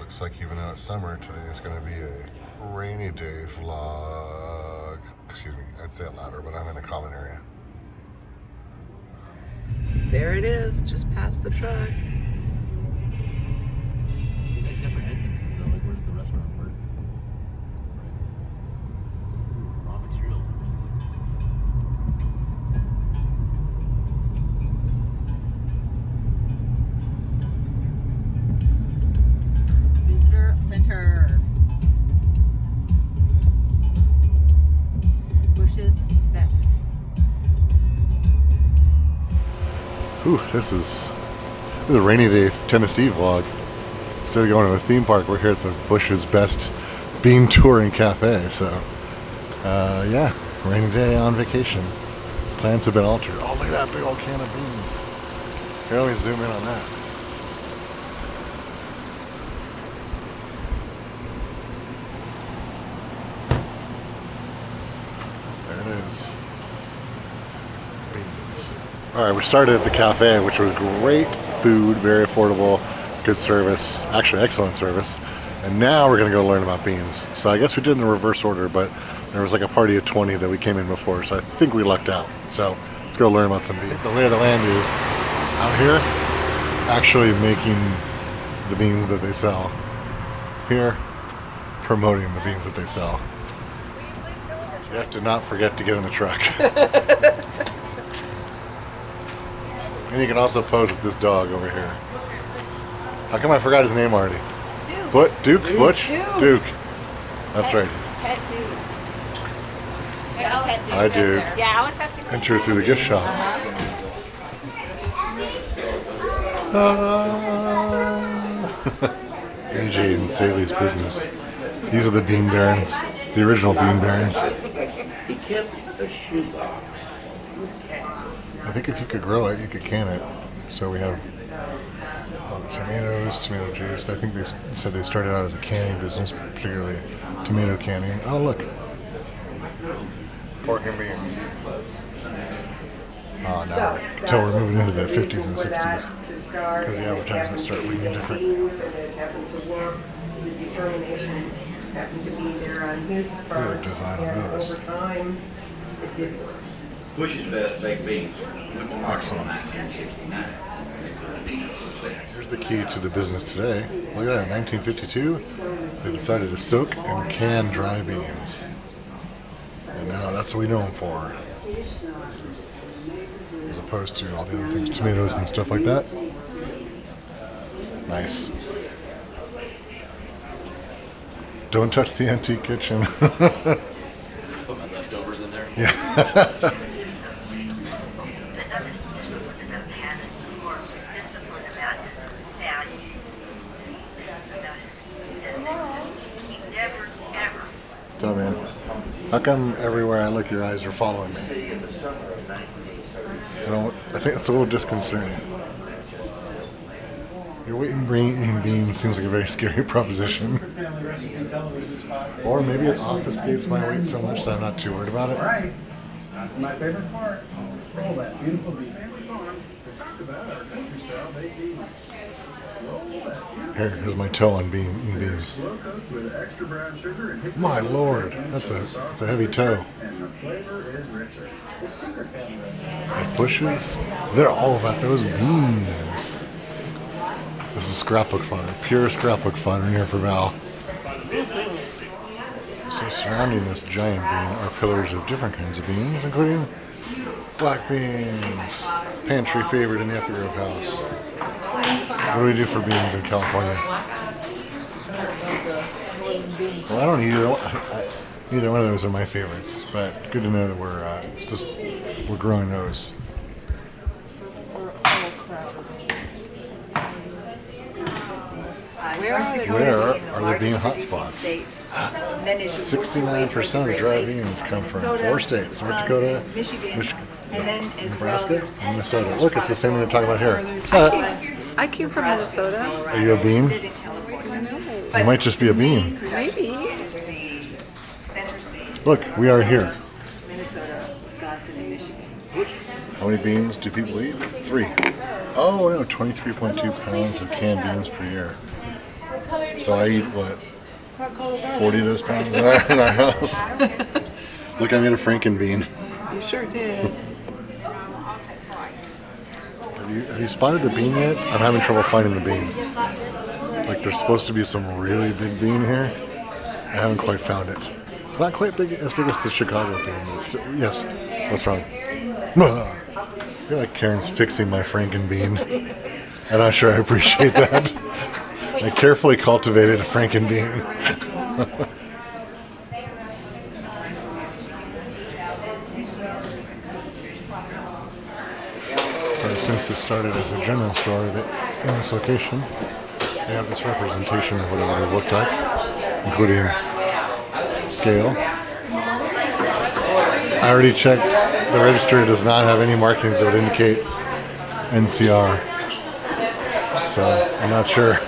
Looks like even though it's summer, today is going to be a rainy day vlog. Excuse me, I'd say it louder, but I'm in a common area. There it is, just past the truck. They got different entrances though, like where's the restaurant part? Right. Ooh, raw materials. Visitor Center. Bush's Best. Ooh, this is a rainy day Tennessee vlog. Instead of going to a theme park, we're here at the Bush's Best Bean Touring Cafe. So, yeah, rainy day on vacation. Plans have been altered. Oh, look at that big old can of beans. Here, let me zoom in on that. There it is. Beans. All right, we started at the cafe, which was great food, very affordable, good service, actually excellent service. And now we're gonna go learn about beans. So I guess we did in the reverse order, but there was like a party of 20 that we came in before, so I think we lucked out. So let's go learn about some beans. The lay of the land is out here, actually making the beans that they sell. Here, promoting the beans that they sell. You have to not forget to get in the truck. And you can also pose with this dog over here. How come I forgot his name already? Duke. What? Duke? Butch? Duke. That's right. Pet Duke. Hi, Duke. Yeah, Alex has to go. Enter through the gift shop. AJ and Sally's business. These are the Bean Barons. The original Bean Barons. He kept a shoebox. I think if you could grow it, you could can it. So we have tomatoes, tomato juice. I think they said they started out as a canning business, particularly tomato canning. Oh, look. Pork and beans. Oh, now until we're moving into the 50s and 60s because the advertisements start looking different. Look at the design on those. Bush's Best baked beans. Excellent. Here's the key to the business today. Look at that, 1952, they decided to soak and can dry beans. And now that's what we know them for. As opposed to all the other things, tomatoes and stuff like that. Nice. Don't touch the antique kitchen. Put my leftovers in there. Yeah. So, man, how come everywhere I look, your eyes are following me? I think it's a little disconcerting. Your weight in beans seems like a very scary proposition. Or maybe it obfuscates my weight so much that I'm not too worried about it. Right. It's time for my favorite part. Roll that beautiful bean. Here's my toe on beans. My lord, that's a heavy toe. And Bush's, they're all about those beans. This is scrapbook fodder, pure scrapbook fodder here for Val. So surrounding this giant bean are pillars of different kinds of beans, including black beans, pantry favorite in the Ethergrove house. What do we do for beans in California? Well, I don't either one of those are my favorites, but good to know that we're growing those. Where are the bean hotspots? 69% of the dry beans come from 4 states: North Dakota, Michigan, Nebraska, and Minnesota. Look, it's the same thing we're talking about here. I came from Minnesota. Are you a bean? You might just be a bean. Maybe. Look, we are here. Minnesota, Wisconsin, and Michigan. How many beans do people eat? 3. Oh no, 23.2 pounds of canned beans per year. So I eat, what, 40 of those pounds in our house? Look, I made a Frankenbean. You sure did. Have you spotted the bean yet? I'm having trouble finding the bean. Like, there's supposed to be some really big bean here. I haven't quite found it. It's not quite as big as the Chicago bean. Yes. What's wrong? I feel like Karen's fixing my Frankenbean. I'm not sure I appreciate that. I carefully cultivated a Frankenbean. So since this started as a general store in this location, they have this representation of what it would have looked like, including scale. I already checked. The register does not have any markings that would indicate NCR. So I'm not sure.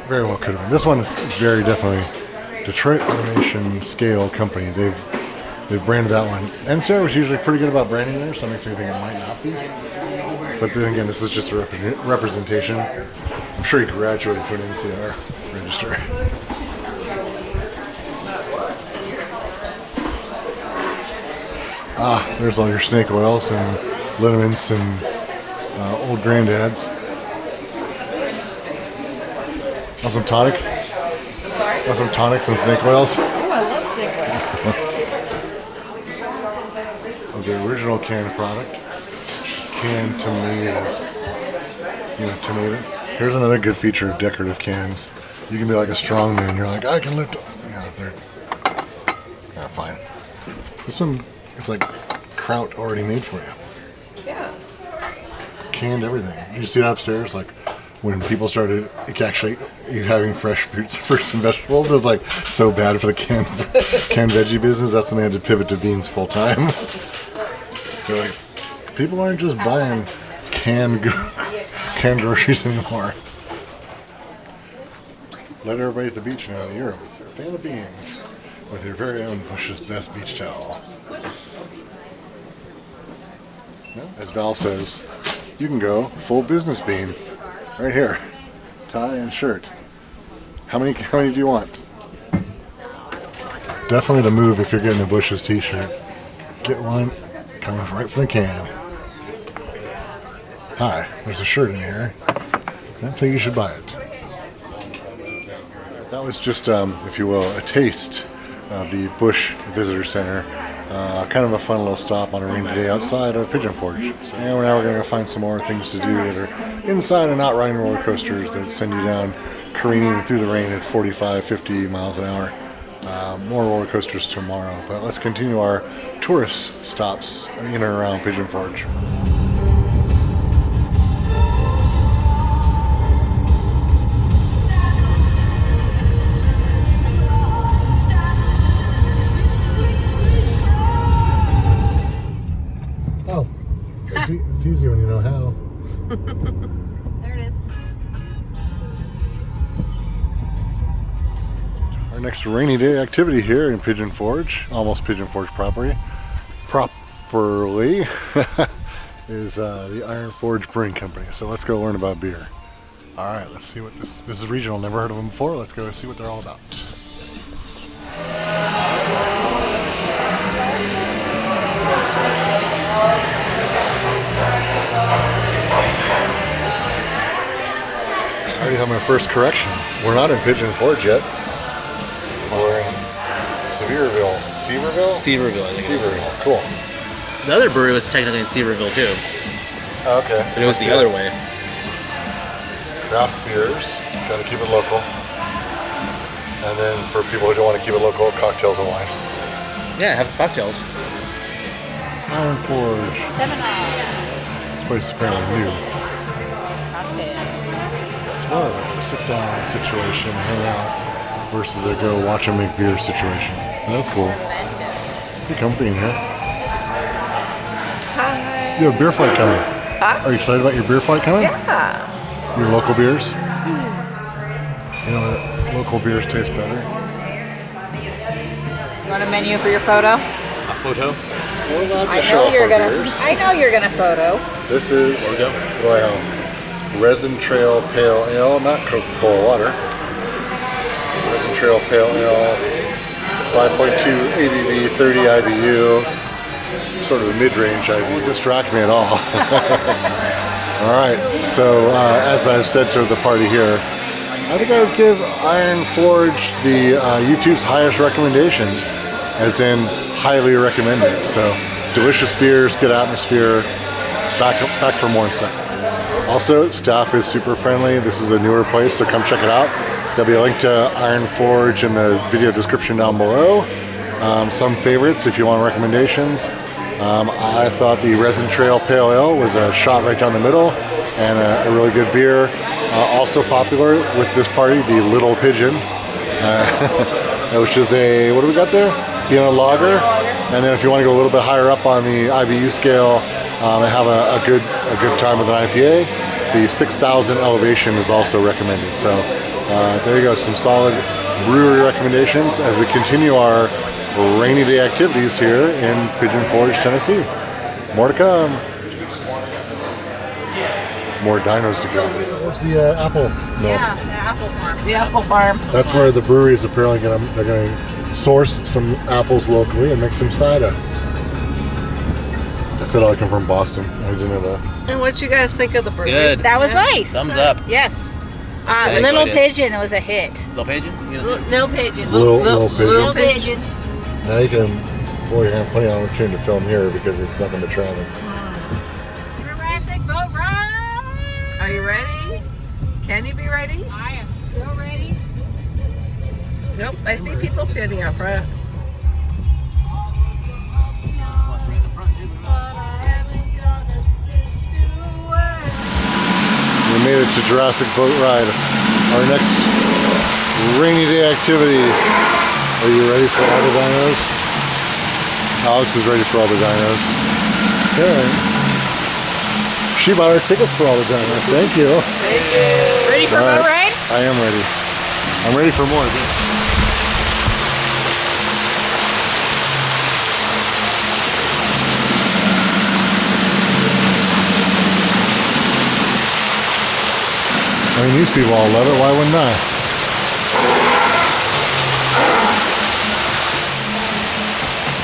Very well could have been. This one is very definitely Detroit Automation Scale Company. They've branded that one. NCR was usually pretty good about branding there, so it makes me think it might not be. But then again, this is just a representation. I'm sure he graduated to an NCR register. There's all your snake oils and liniments and old granddads. Want some tonic? Sorry? Want some tonics and snake oils? Oh, I love snake oils. Of the original canned product. Canned tomatoes. You know, tomatoes. Here's another good feature of decorative cans. You can be like a strong man. You're like, I can lift. Yeah, they're fine. This one, it's like kraut already made for you. Yeah. Canned everything. You see that upstairs? Like when people started actually having fresh fruits and vegetables, it was like so bad for the canned veggie business. That's when they had to pivot to beans full time. They're like, people aren't just buying canned groceries anymore. Let everybody at the beach know that you're a fan of beans with your very own Bush's Best Beach Towel. As Val says, you can go full business bean right here, tie and shirt. How many do you want? Definitely the move if you're getting a Bush's t-shirt. Get one coming right from the can. Hi, there's a shirt in here. That's how you should buy it. That was just, if you will, a taste of the Bush Visitor Center. Kind of a fun little stop on a rainy day outside of Pigeon Forge. So now we're going to find some more things to do that are inside and not riding roller coasters that send you down careening through the rain at 45, 50 miles an hour. More roller coasters tomorrow, but let's continue our tourist stops in and around Pigeon Forge. Oh, it's easy when you know how. There it is. Our next rainy day activity here in Pigeon Forge, almost Pigeon Forge properly, is the Iron Forge Brewing Company. So let's go learn about beer. All right, let's see what this is regional. Never heard of them before. Let's go see what they're all about. I already have my first correction. We're not in Pigeon Forge yet. We're in Sevierville. Seaverville, I think it is. Sevierville. Cool. The other brewery was technically in Seaverville too, Okay. but it was the other way. Craft beers. Got to keep it local. And then for people who don't want to keep it local, cocktails and wine. Yeah, have cocktails. Iron Forge. This place is apparently new. It's more like a sit-down situation, hang out, versus a go watch and make beer situation. And that's cool. Pretty comfy in here. Hi. You have a beer flight coming. Huh? Are you excited about your beer flight coming? Yeah. Your local beers? You know what? Local beers taste better. You want a menu for your photo? A photo? We're allowed to I show know off you're our gonna. beers. I know you're gonna photo. This is Logo? Royal. Resin Trail Pale Ale, not Coca-Cola water. Resin Trail Pale Ale, 5.2 ABV, 30 IBU, sort of a mid-range IBU. Won't distract me at all. All right, so as I've said to the party here, I think I would give Iron Forge the YouTube's highest recommendation, as in highly recommended. So delicious beers, good atmosphere, back for more stuff. Also, staff is super friendly. This is a newer place, so come check it out. There'll be a link to Iron Forge in the video description down below. Some favorites if you want recommendations. I thought the Resin Trail Pale Ale was a shot right down the middle and a really good beer. Also popular with this party, the Little Pigeon, which is a, what do we got there? Vienna Lager. And then if you want to go a little bit higher up on the IBU scale and have a good time with an IPA, the 6,000 Elevation is also recommended. So there you go, some solid brewery recommendations as we continue our rainy day activities here in Pigeon Forge, Tennessee. More to come. More dinos to come. Where's the apple mill? Yeah, the apple farm. The apple farm. That's where the brewery is apparently they're going to source some apples locally and make some cider. I said I come from Boston. I didn't know. And what you guys think of the brewery? Good. That was nice. Thumbs up. Yes. I Little enjoyed it. Pigeon was a hit. Little Pigeon? You know, No pigeon. Little pigeon. Little Pigeon. Now you can, boy, you're going to plenty of opportunity to film here because it's nothing but traffic. Jurassic Boat Ride. Are you ready? Can you be ready? I am so ready. Nope. I see people standing out front. We made it to Jurassic Boat Ride, our next rainy day activity. Are you ready for all the dinos? Alex is ready for all the dinos. Okay. She bought our tickets for all the dinos. Thank you. Thank you. Ready for All boat right. ride? I am ready. I'm ready for more. I mean, these people all love it. Why wouldn't I?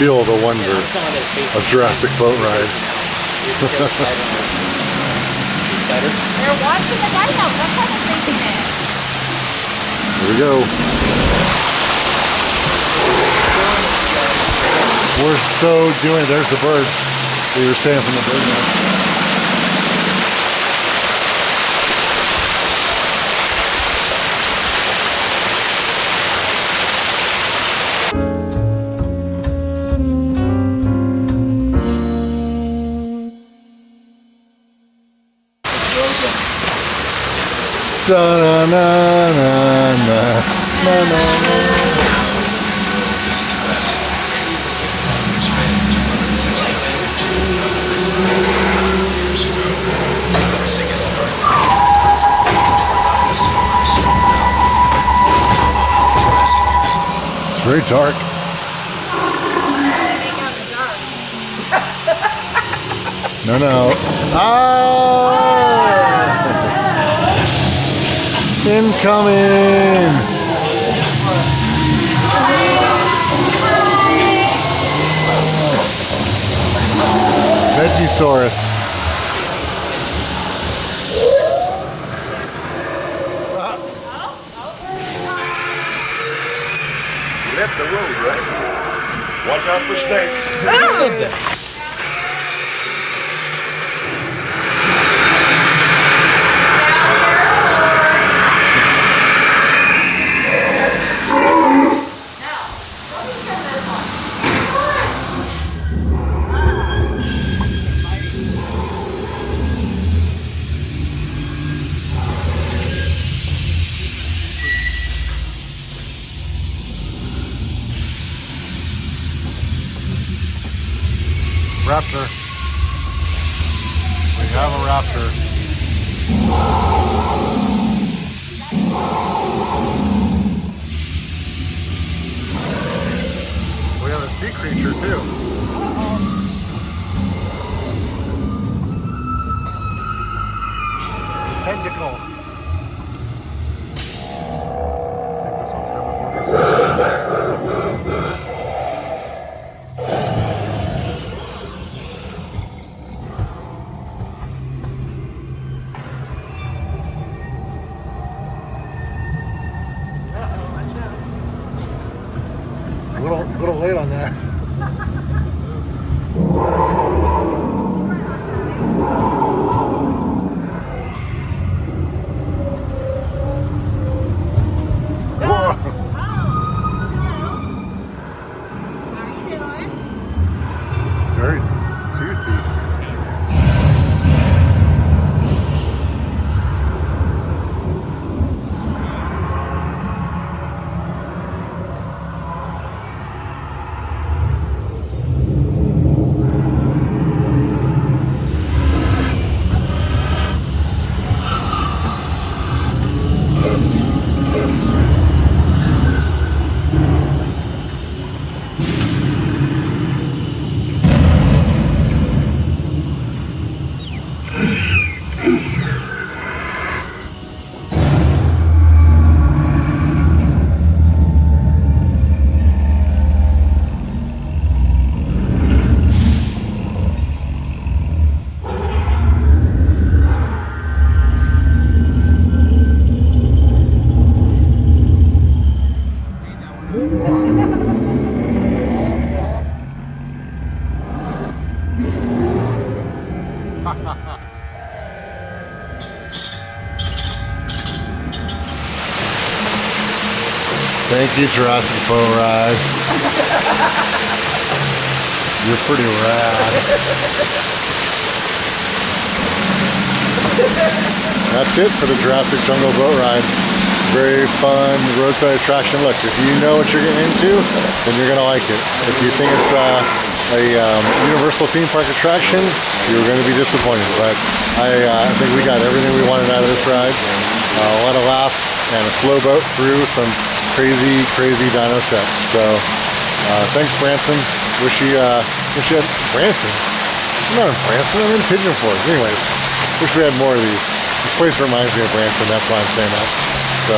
Feel the wonder of Jurassic Boat Ride. They're watching the dinos. That's how they're thinking it. Here we go. We're so doing. There's the bird. We were saying from the bird nest. Da, na, na, na, na, na, na. It's very dark. No. Ah! Incoming! Vegisaurus. Left the road, right? Watch out for snakes. Who said that? Raptor. We have a raptor. We have a sea creature too. It's a tentacle. I think this one's coming for me. A little late on that. Very toothy. Thank you, Jurassic Boat Ride. You're pretty rad. That's it for the Jurassic Jungle Boat Ride. Very fun roadside attraction. Look, if you know what you're getting into, then you're going to like it. If you think it's a Universal theme park attraction, you're going to be disappointed. But I think we got everything we wanted out of this ride. A lot of laughs and a slow boat through some crazy dino sets. So thanks, Branson. Wish you had Branson. I'm not in Branson, I'm in Pigeon Forge. Anyways, wish we had more of these. This place reminds me of Branson, that's why I'm saying that. So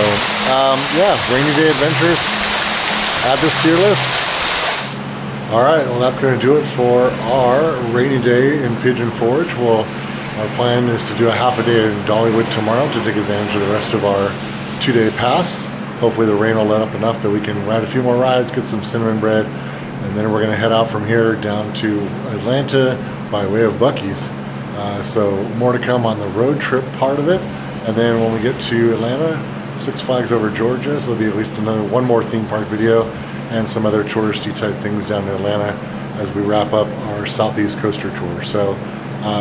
yeah, rainy day adventures. Add this to your list. All right, well that's going to do it for our rainy day in Pigeon Forge. Our plan is to do a half a day in Dollywood tomorrow to take advantage of the rest of our 2-day pass. Hopefully the rain will let up enough that we can ride a few more rides, get some cinnamon bread, and then we're going to head out from here down to Atlanta by way of Buc-ee's. So more to come on the road trip part of it. And then when we get to Atlanta, Six Flags Over Georgia, so there'll be at least one more theme park video and some other touristy type things down in Atlanta as we wrap up our Southeast Coaster tour. So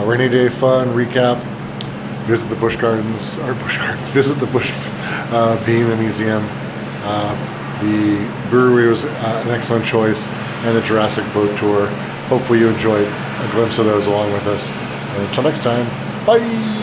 rainy day fun, recap, visit the visit the Busch Bean the Museum. The brewery was an excellent choice, and the Jurassic Boat Tour. Hopefully you enjoyed a glimpse of those along with us. And until next time, bye!